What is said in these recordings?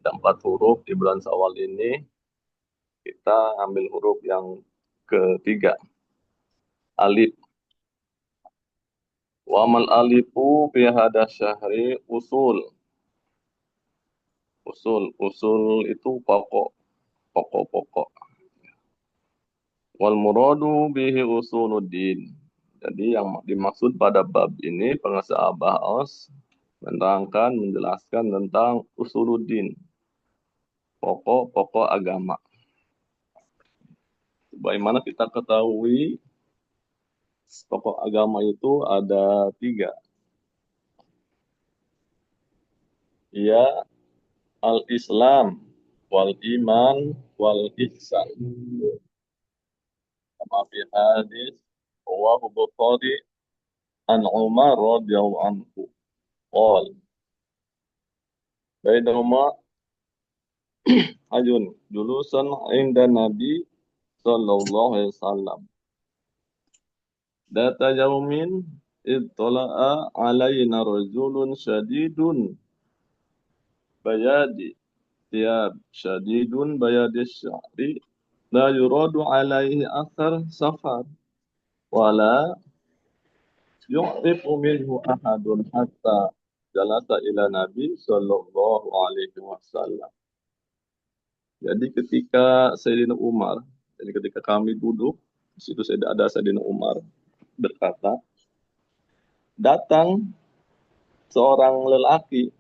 Ada 4 huruf di bulan Syawal ini. Kita ambil huruf yang ketiga, alif. Wa mal alifu fi hada syahri usul. Usul itu pokok, pokok-pokok. Wal muradu bihi usuluddin. Jadi yang dimaksud pada bab ini pengusaha bahas menerangkan, menjelaskan tentang usuluddin, pokok-pokok agama. Bagaimana kita ketahui pokok agama itu ada 3. Ya, al-Islam, wal iman, wal ihsan. Kama fi hadis rawahu Bukhari an Umar radhiyallahu anhu. Qal bainahuma ajun julusan inda Nabi sallallahu alaihi wasallam. Data yaumin ittala'a alaina rajulun syadidun bayadi thiyab syadidun bayadi sya'ri la yuradu alaihi athar safar wala yu'rifu minhu ahadun hatta jalasa ila Nabi sallallahu alaihi wasallam. Jadi ketika Sayyidina Umar, jadi ketika kami duduk, di situ ada Sayyidina Umar berkata, datang seorang lelaki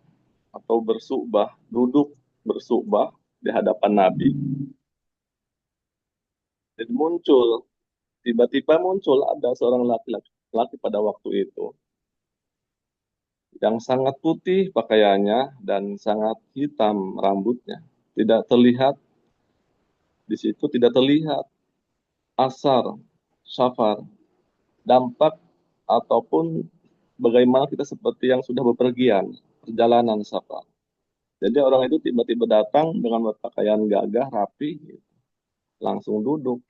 atau bersubah, duduk bersubah di hadapan Nabi. Jadi tiba-tiba muncul ada seorang laki-laki pada waktu itu yang sangat putih pakaiannya dan sangat hitam rambutnya. Tidak terlihat di situ, tidak terlihat asar, safar, dampak ataupun bagaimana kita seperti yang sudah bepergian, perjalanan safar. Jadi orang itu tiba-tiba datang dengan berpakaian gagah, rapi, langsung duduk.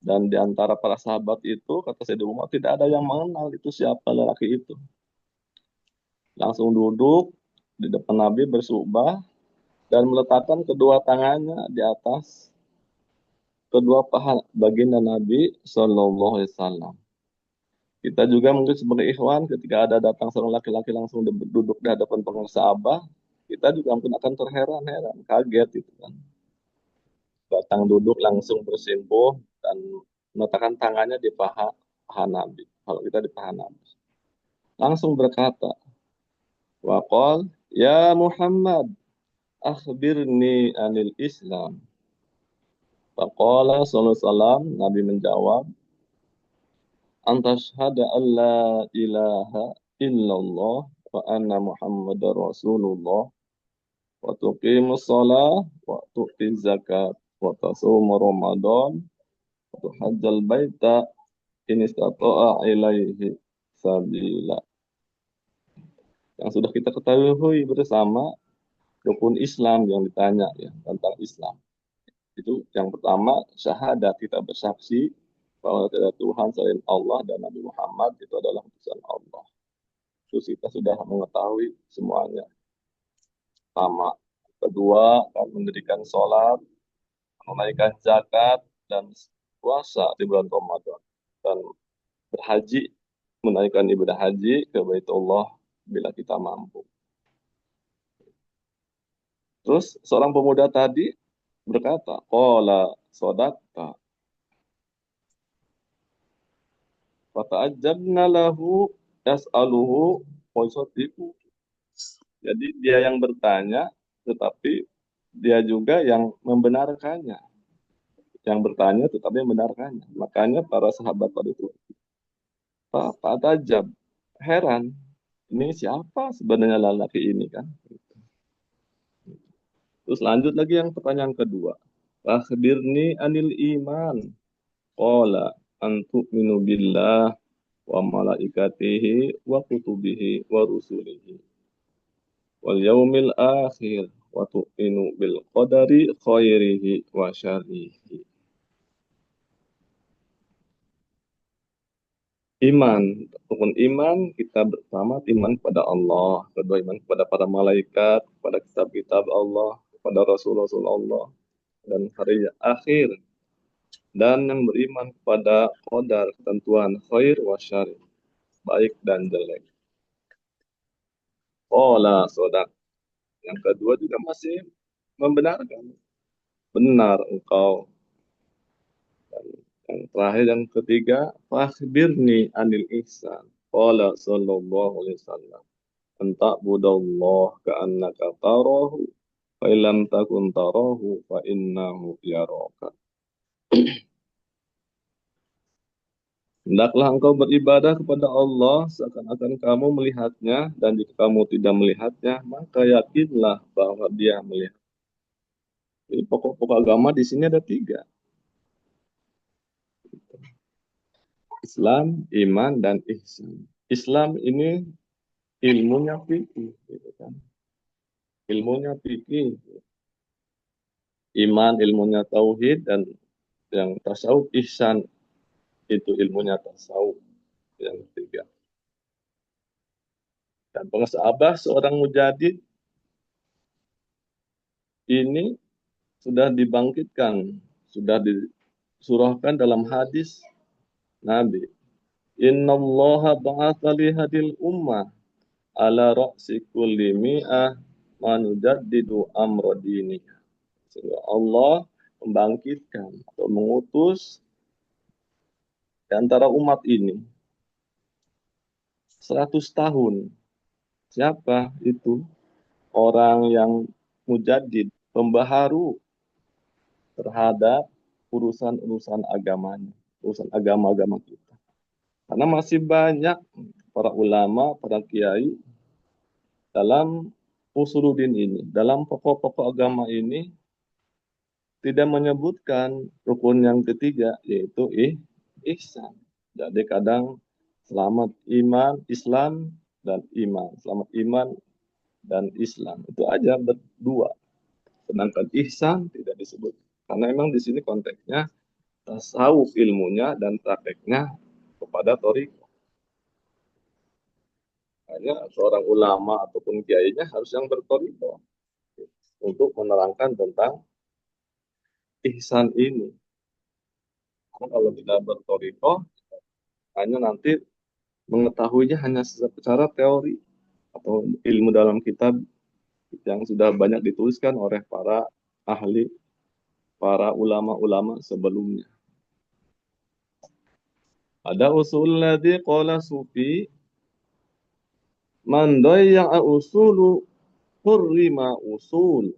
Dan di antara para sahabat itu, kata Sayyidina Umar, tidak ada yang mengenal itu siapa lelaki itu. Langsung duduk di depan Nabi bersubah dan meletakkan kedua tangannya di atas kedua paha baginda Nabi Shallallahu Alaihi Wasallam. Kita juga mungkin sebagai ikhwan ketika ada datang seorang laki-laki langsung duduk di hadapan pengusaha, kita juga mungkin akan terheran-heran, kaget itu kan. Datang duduk langsung bersimpuh dan meletakkan tangannya di paha Nabi. Kalau kita di paha Nabi. Langsung berkata, waqal, ya Muhammad, akhbirni anil Islam. Faqala sallallahu alaihi wasallam, Nabi menjawab, antashhada an la ilaha illallah wa anna Muhammadar Rasulullah wa tuqimus shalah wa tu'tiz zakat wa tasuma Ramadan wa tuhajjal baita in istata'a ilaihi sabila. Yang sudah kita ketahui bersama rukun Islam yang ditanya ya tentang Islam. Itu yang pertama, syahadat, kita bersaksi bahwa tidak ada Tuhan selain Allah dan Nabi Muhammad itu adalah utusan Allah. Terus kita sudah mengetahui semuanya. Pertama, kedua, akan mendirikan sholat, menunaikan zakat, dan puasa di bulan Ramadan. Dan berhaji, menunaikan ibadah haji ke Baitullah bila kita mampu. Terus seorang pemuda tadi berkata, qala sodakta. Fata'ajabna lahu yas'aluhu wa yusaddiqu. Jadi dia yang bertanya, tetapi dia juga yang membenarkannya. Yang bertanya tetapi membenarkannya. Makanya para sahabat pada itu, Pak Tajab, heran. Ini siapa sebenarnya lelaki ini kan? Terus lanjut lagi yang pertanyaan kedua. Akhbirni anil iman. Qala antu'minu billah wa malaikatihi wa kutubihi wa rusulihi wal yaumil akhir wa tu'minu bil qadari khairihi wa syarrihi. Iman, rukun iman kita pertama iman kepada Allah, kedua iman kepada para malaikat, kepada kitab-kitab Allah, kepada Rasul-Rasul Allah, dan hari akhir, dan yang beriman kepada qadar, ketentuan khair wa syarr, baik dan jelek. Qala sodak. Yang kedua juga masih membenarkan. Benar engkau. Dan yang terakhir yang ketiga, fakhbirni anil ihsan. Qala sallallahu alaihi wasallam. Anta'budallah ka'annaka tarahu fa illam takun tarahu fa innahu yaraka. Hendaklah engkau beribadah kepada Allah seakan-akan kamu melihatnya, dan jika kamu tidak melihatnya, maka yakinlah bahwa Dia melihat. Jadi pokok-pokok agama di sini ada tiga: Islam, iman, dan ihsan. Islam ini ilmunya fikih, gitu kan? Ilmunya fikih. Iman ilmunya tauhid, dan yang tasawuf ihsan itu ilmunya tasawuf yang ketiga. Dan pengesabah seorang mujadid ini sudah dibangkitkan, sudah disurahkan dalam hadis Nabi. Innallaha ba'atha li hadil ummah ala ra'si kulli mi'ah manujaddidu amra dini. Sehingga Allah membangkitkan atau mengutus di antara umat ini 100 tahun. Siapa itu? Orang yang mujaddid, pembaharu terhadap urusan-urusan agamanya, urusan agama-agama kita. Karena masih banyak para ulama, para kiai dalam usuluddin ini, dalam pokok-pokok agama ini tidak menyebutkan rukun yang ketiga, yaitu ihsan. Jadi kadang selamat iman, Islam, dan iman. Selamat iman dan Islam. Itu aja berdua. Sedangkan ihsan tidak disebut. Karena memang di sini konteksnya tasawuf ilmunya dan prakteknya kepada thariqah. Hanya seorang ulama ataupun kiainya harus yang berthariqah untuk menerangkan tentang ihsan ini. Karena kalau tidak berthariqah, hanya nanti mengetahuinya hanya secara teori atau ilmu dalam kitab yang sudah banyak dituliskan oleh para ahli, para ulama-ulama sebelumnya. Ada usul ladzi qala sufi man dayya'a usulu hurrima usul.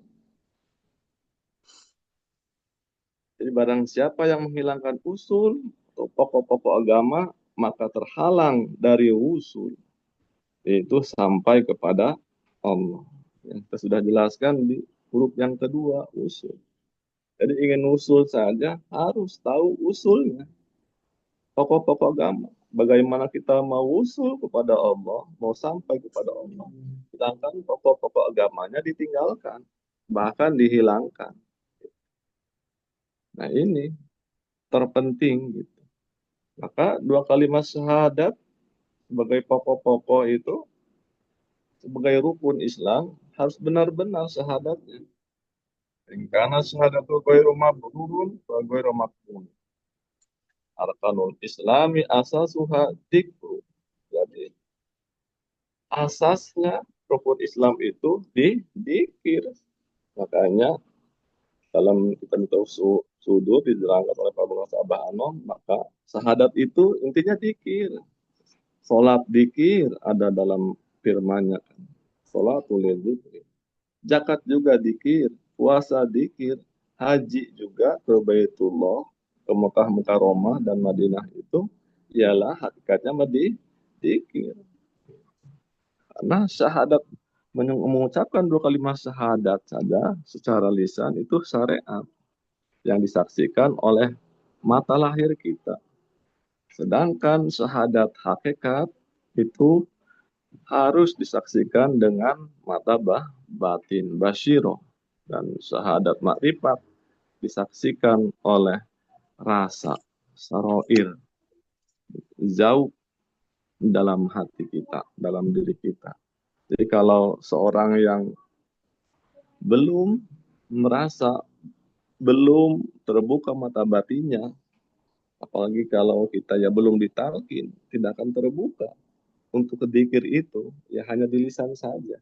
Jadi barang siapa yang menghilangkan usul atau pokok-pokok agama, maka terhalang dari usul, yaitu sampai kepada Allah. Yang kita sudah jelaskan di huruf yang kedua, usul. Jadi ingin usul saja harus tahu usulnya, pokok-pokok agama. Bagaimana kita mau usul kepada Allah, mau sampai kepada Allah. Sedangkan pokok-pokok agamanya ditinggalkan, bahkan dihilangkan. Nah ini terpenting gitu. Maka dua kalimat syahadat sebagai pokok-pokok itu, sebagai rukun Islam, harus benar-benar syahadatnya. Karena syahadatul ghairu mabrurun wa ghairu maqbul. Arkanul Islami asasuha dikru. Jadi asasnya rukun Islam itu dikir. Makanya dalam kita sudut diterangkan oleh Pak Bung Sabah Anom, maka syahadat itu intinya dikir. Salat dikir ada dalam firman-Nya kan. Salatul dzikri. Zakat juga dikir, puasa dikir, haji juga ke Baitullah, ke Mekah Mukarramah dan Madinah itu ialah hakikatnya dikir. Karena syahadat, mengucapkan dua kalimat syahadat saja secara lisan itu syariat yang disaksikan oleh mata lahir kita. Sedangkan syahadat hakikat itu harus disaksikan dengan mata batin, basyiro. Dan syahadat makrifat disaksikan oleh rasa, saroir, zauq, dalam hati kita, dalam diri kita. Jadi kalau seorang yang belum merasa, belum terbuka mata batinnya, apalagi kalau kita ya belum ditalkin, tidak akan terbuka untuk zikir itu, ya hanya di lisan saja.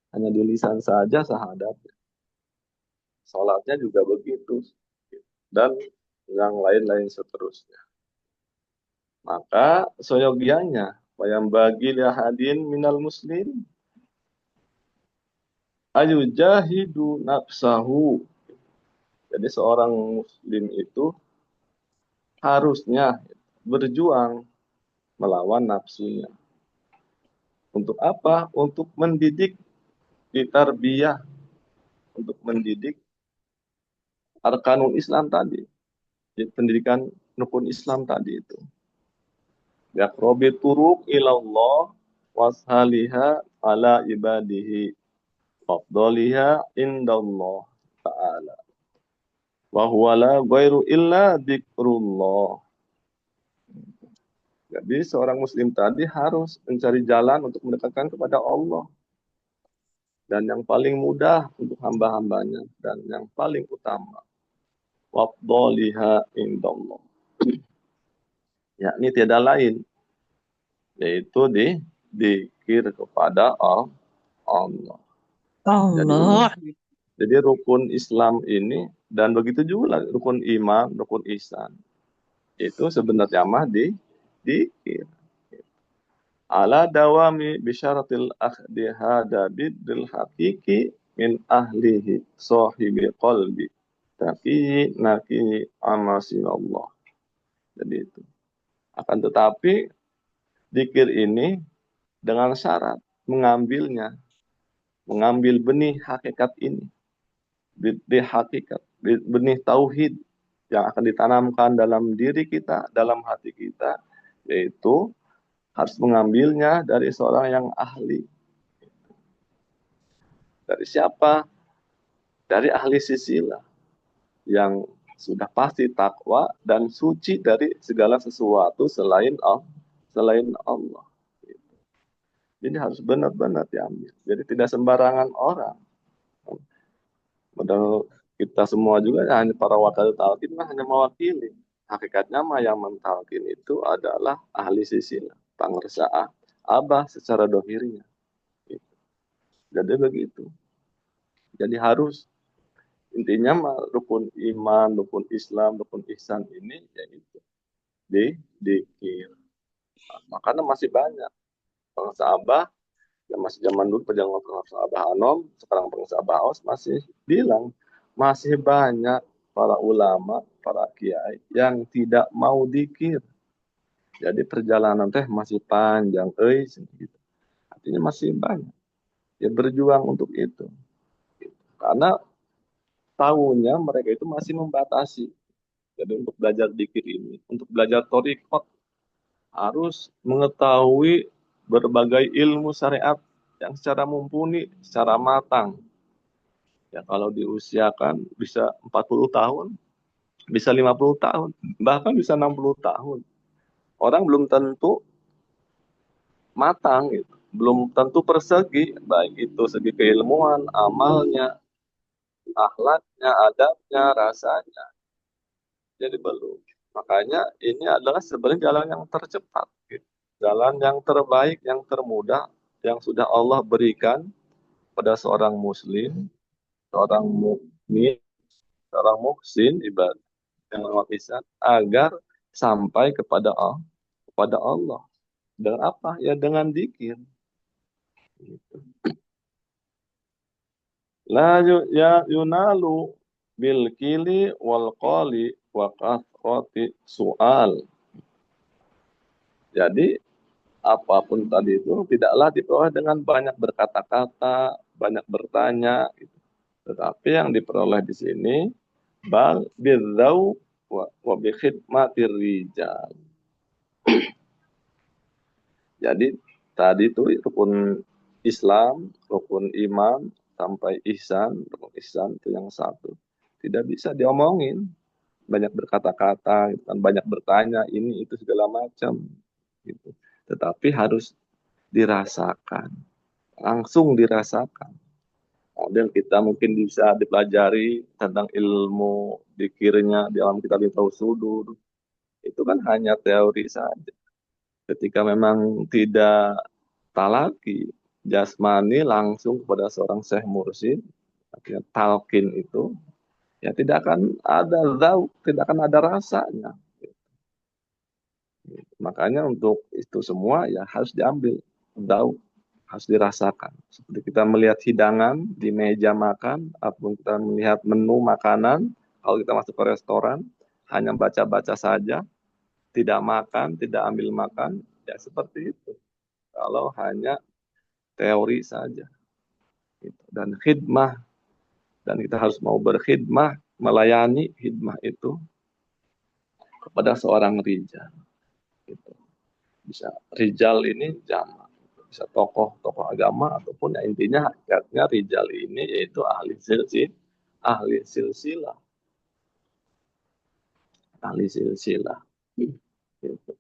Hanya di lisan saja sahadat. Sholatnya juga begitu. Dan yang lain-lain seterusnya. Maka soyogianya, wayam bagi lihadin minal muslim, ayu jahidu nafsahu. Jadi seorang muslim itu harusnya berjuang melawan nafsunya. Untuk apa? Untuk mendidik ditarbiyah, untuk mendidik arkanul Islam tadi, pendidikan rukun Islam tadi itu. Yaqrobi turuk ilallah washaliha ala ibadihi wafdoliha indallah ta'ala. Wa huwa la ghairu illa dzikrullah. Jadi seorang muslim tadi harus mencari jalan untuk mendekatkan kepada Allah. Dan yang paling mudah untuk hamba-hambanya. Dan yang paling utama. Wafdoliha indallah. Yakni tiada lain. Yaitu dikir kepada Allah. Allah. Jadi rukun Islam ini, dan begitu juga rukun iman, rukun ihsan. Itu sebenarnya mah dikir. Ala dawami bisyaratil akhdi hada bidil hakiki min ahlihi sahibi qalbi. Tapi naki amasinallah. Jadi itu. Akan tetapi dikir ini dengan syarat mengambilnya, mengambil benih hakikat ini, benih hakikat, benih tauhid yang akan ditanamkan dalam diri kita, dalam hati kita, yaitu harus mengambilnya dari seorang yang ahli. Dari siapa? Dari ahli sisilah yang sudah pasti takwa dan suci dari segala sesuatu selain Allah. Jadi harus benar-benar diambil. Jadi tidak sembarangan orang. Padahal kita semua juga hanya para wakil talqin mah hanya mewakili. Hakikatnya mah yang mentalkin itu adalah ahli sisilah, pangersaah, abah secara dohirnya. Gitu. Jadi begitu. Jadi harus intinya mah rukun iman, rukun Islam, rukun ihsan ini yaitu dikir. Nah, makanya masih banyak bangsa abah yang masih zaman dulu pejabat bangsa abah Anom, sekarang bangsa abah Aus masih bilang masih banyak para ulama, para kiai yang tidak mau dikir. Jadi perjalanan teh masih panjang, gitu. Artinya masih banyak. Ya berjuang untuk itu. Karena tahunya mereka itu masih membatasi. Jadi untuk belajar dikir ini, untuk belajar torikot, harus mengetahui berbagai ilmu syariat yang secara mumpuni, secara matang. Ya kalau diusiakan bisa 40 tahun, bisa 50 tahun, bahkan bisa 60 tahun. Orang belum tentu matang, gitu. Belum tentu persegi, baik itu segi keilmuan, amalnya, akhlaknya, adabnya, rasanya. Jadi belum. Makanya ini adalah sebenarnya jalan yang tercepat, gitu. Jalan yang terbaik, yang termudah, yang sudah Allah berikan pada seorang muslim, seorang mukmin, seorang muhsin ibadah yang melakukan agar sampai kepada Allah. Dengan apa? Ya dengan zikir. Gitu. La ya yunalu bil kili wal qali wa kathrati su'al. Jadi apapun tadi itu tidaklah diperoleh dengan banyak berkata-kata, banyak bertanya, gitu. Tetapi yang diperoleh di sini bal bidzau wa bi khidmatir rijal. Jadi tadi itu rukun Islam, rukun iman sampai ihsan, rukun ihsan itu yang satu. Tidak bisa diomongin, banyak berkata-kata, gitu kan, banyak bertanya ini itu segala macam gitu. tetapi harus dirasakan, langsung dirasakan. Kemudian kita mungkin bisa dipelajari tentang ilmu dikirnya di alam kita tahu sudur. Itu kan hanya teori saja. Ketika memang tidak talaki jasmani langsung kepada seorang syekh mursyid, artinya talqin itu, ya tidak akan ada zauk, tidak akan ada rasanya. Makanya untuk itu semua ya harus diambil zauk, harus dirasakan. Seperti kita melihat hidangan di meja makan, ataupun kita melihat menu makanan, kalau kita masuk ke restoran, hanya baca-baca saja, tidak makan, tidak ambil makan, ya seperti itu. Kalau hanya teori saja. Dan khidmah, dan kita harus mau berkhidmah, melayani khidmah itu kepada seorang rijal. Gitu. Bisa rijal ini jamak, bisa tokoh-tokoh agama ataupun ya intinya hakikatnya rijal ini yaitu ahli silsilah, ahli silsilah. Gitu.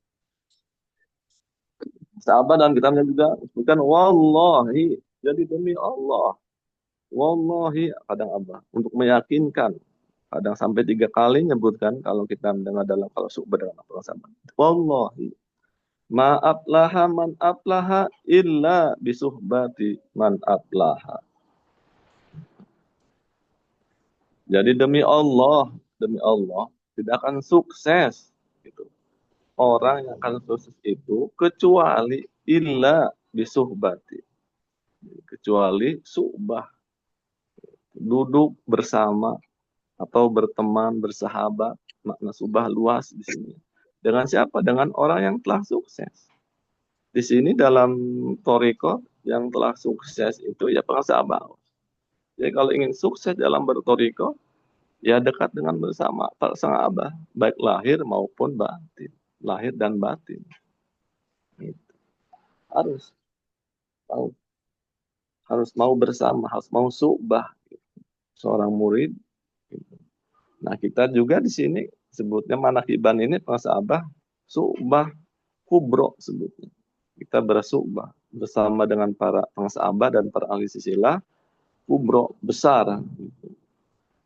Sahabat dan kitabnya juga bukan wallahi, jadi demi Allah, wallahi kadang abah untuk meyakinkan, kadang sampai 3 kali nyebutkan kalau kita mendengar dalam kalau subuh dengan apa sahabat. Wallahi ma aflaha man aflaha illa bisuhbati man aflaha. Jadi demi Allah tidak akan sukses gitu. Orang yang akan sukses itu kecuali illa bisuhbati. Kecuali suhbah, duduk bersama atau berteman, bersahabat, makna subah luas di sini. Dengan siapa? Dengan orang yang telah sukses. Di sini dalam toriko yang telah sukses itu ya para sahabat. Jadi kalau ingin sukses dalam bertoriko, ya dekat dengan bersama para sahabat, baik lahir maupun batin, lahir dan batin. Gitu. Harus mau, harus mau bersama, harus mau subah seorang murid. Gitu. Nah kita juga di sini sebutnya manakiban ini para sahabat subah kubro sebutnya. Kita bersubah bersama dengan para pensahabat dan para ahli silsilah kubro besar.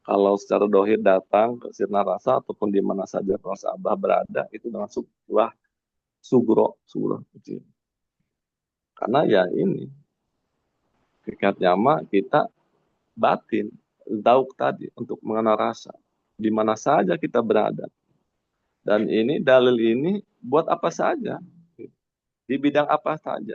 Kalau secara dohir datang ke sirna rasa ataupun di mana saja pensahabat berada itu dengan sebuah sugro kecil. Karena ya ini hakikatnya mah kita batin, dauk tadi untuk mengenal rasa di mana saja kita berada. Dan ini dalil ini buat apa saja, di bidang apa saja.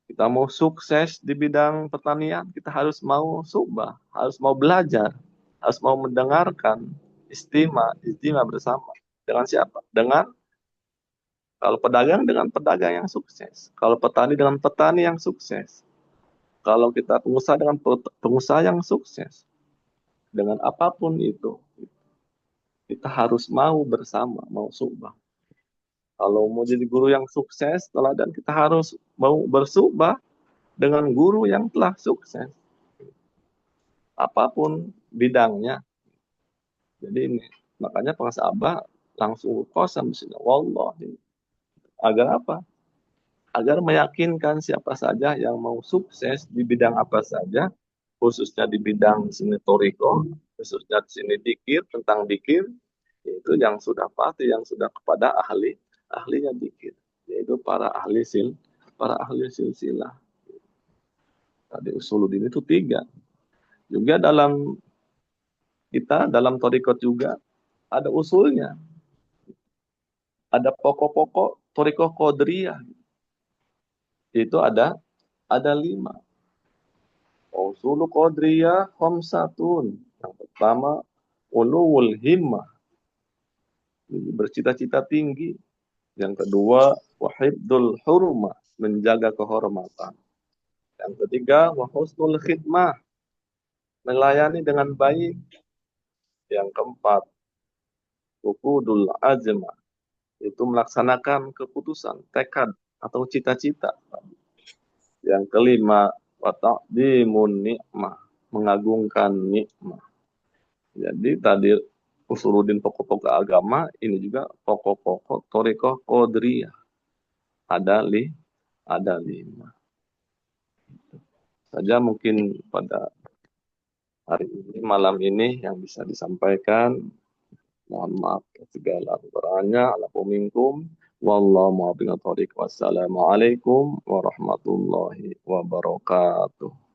Kita mau sukses di bidang pertanian, kita harus mau subah, harus mau belajar, harus mau mendengarkan istimewa bersama. Dengan siapa? Dengan kalau pedagang dengan pedagang yang sukses, kalau petani dengan petani yang sukses, kalau kita pengusaha dengan pengusaha yang sukses. Dengan apapun itu, kita harus mau bersama, mau subah. Kalau mau jadi guru yang sukses, teladan kita harus mau bersubah dengan guru yang telah sukses. Apapun bidangnya. Jadi ini makanya pengasabah langsung kosam di sini. Wallahi. Agar apa? Agar meyakinkan siapa saja yang mau sukses di bidang apa saja, khususnya di bidang sini toriko, khususnya di sini dikir, tentang dikir, yaitu yang sudah pasti, yang sudah kepada ahlinya dikir, yaitu para ahli silsilah. Tadi usuluddin itu 3. Juga dalam torikot juga ada usulnya. Ada pokok-pokok torikoh Qadiriyah. Itu ada 5. Usulu Qadiriyah khamsatun. Yang pertama, ulul himmah. Bercita-cita tinggi. Yang kedua, wahibdul hurmah. Menjaga kehormatan. Yang ketiga, wahusnul khidmah. Melayani dengan baik. Yang keempat, ukudul azmah. Itu melaksanakan keputusan, tekad, atau cita-cita. Yang kelima, wa ta'dimun nikmah, mengagungkan nikmah. Jadi tadi usuluddin pokok-pokok agama, ini juga pokok-pokok thariqah Qadiriyah. ada 5. Saja mungkin pada hari ini, malam ini yang bisa disampaikan. Mohon maaf segala kekurangannya. Alafu minkum. Wallahu muwaffiq. Wassalamualaikum warahmatullahi wabarakatuh.